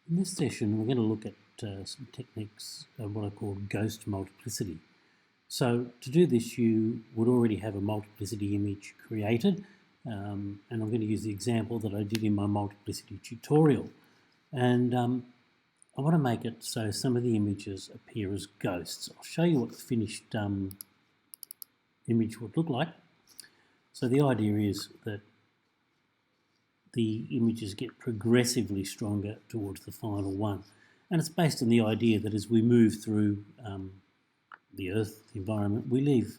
In this session, we're going to look at some techniques of what I call ghost multiplicity. So to do this, you would already have a multiplicity image created, and I'm going to use the example that I did in my multiplicity tutorial. And I want to make it so some of the images appear as ghosts. I'll show you what the finished image would look like. So the idea is that the images get progressively stronger towards the final one. And it's based on the idea that as we move through the Earth, the environment, we leave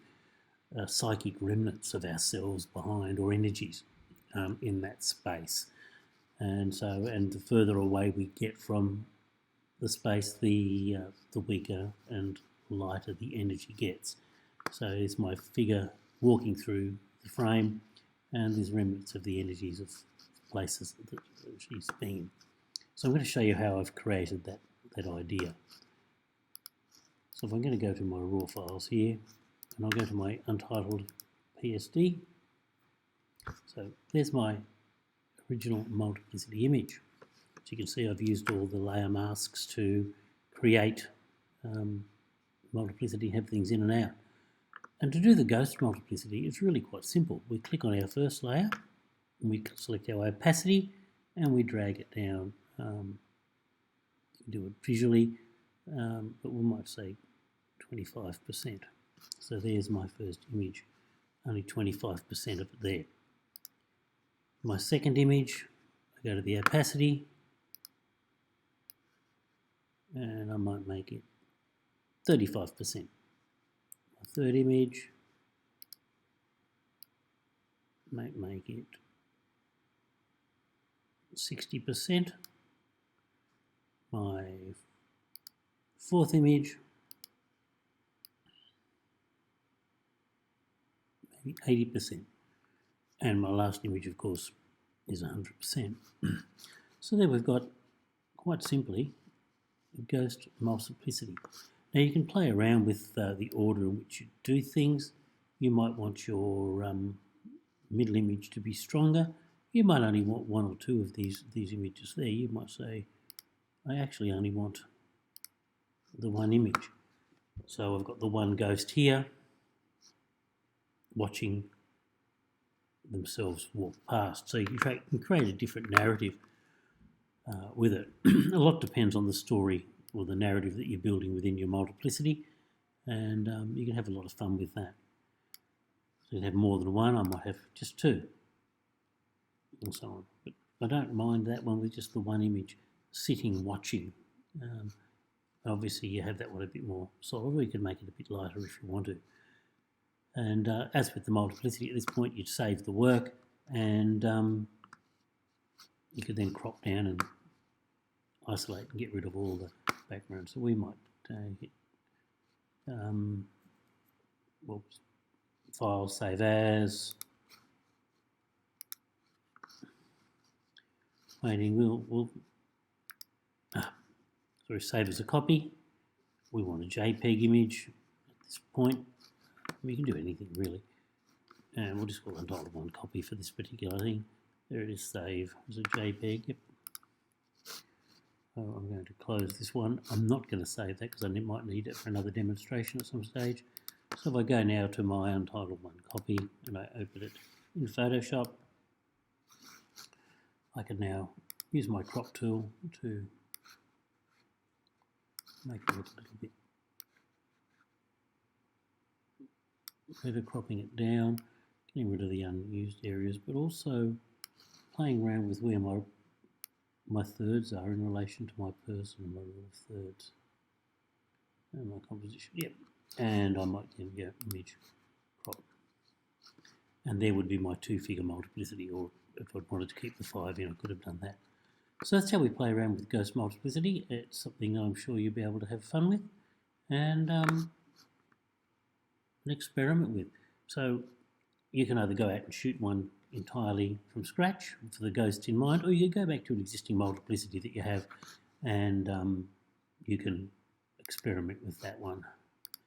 psychic remnants of ourselves behind, or energies in that space. And the further away we get from the space, the weaker and lighter the energy gets. So here's my figure walking through the frame, and there's remnants of the energies of places that she's been. So I'm going to show you how I've created that idea. So if I'm going to go to my raw files here, and I'll go to my untitled PSD. So there's my original multiplicity image. As you can see, I've used all the layer masks to create multiplicity, have things in and out. And to do the ghost multiplicity, it's really quite simple. We click on our first layer, and we select our opacity, and we drag it down. Do it visually, but we might say 25%. So there's my first image, only 25% of it there. My second image, I go to the opacity, and I might make it 35%. My third image, might make it 60%. My fourth image, maybe 80%. And my last image, of course, is 100%. So there we've got, quite simply, ghost multiplicity. Now you can play around with the order in which you do things. You might want your middle image to be stronger. You might only want one or two of these images there. You might say, I actually only want the one image. So I've got the one ghost here watching themselves walk past. So you can create a different narrative with it. A lot depends on the story or the narrative that you're building within your multiplicity, and you can have a lot of fun with that. So you can have more than one. I might have just two, and so on. But I don't mind that one with just the one image sitting watching. Obviously you have that one a bit more solid, or you can make it a bit lighter if you want to. And as with the multiplicity, at this point you'd save the work, and you could then crop down and isolate and get rid of all the background. So we might hit file, save as. Waiting, we'll save as a copy. We want a JPEG image at this point. We can do anything really. And we'll just call untitled one copy for this particular thing. There it is, save as a JPEG. Yep. I'm going to close this one. I'm not going to save that because I might need it for another demonstration at some stage. So if I go now to my untitled one copy and I open it in Photoshop, I can now use my crop tool to make it look a little bit better, cropping it down, getting rid of the unused areas, but also playing around with where my thirds are in relation to my person and my rule of thirds. And my composition, yep. And I might then go image crop. And there would be my two-figure multiplicity, or if I'd wanted to keep the 5 in, I could have done that. So that's how we play around with ghost multiplicity. It's something I'm sure you'll be able to have fun with and experiment with. So you can either go out and shoot one entirely from scratch for the ghost in mind, or you go back to an existing multiplicity that you have and you can experiment with that one.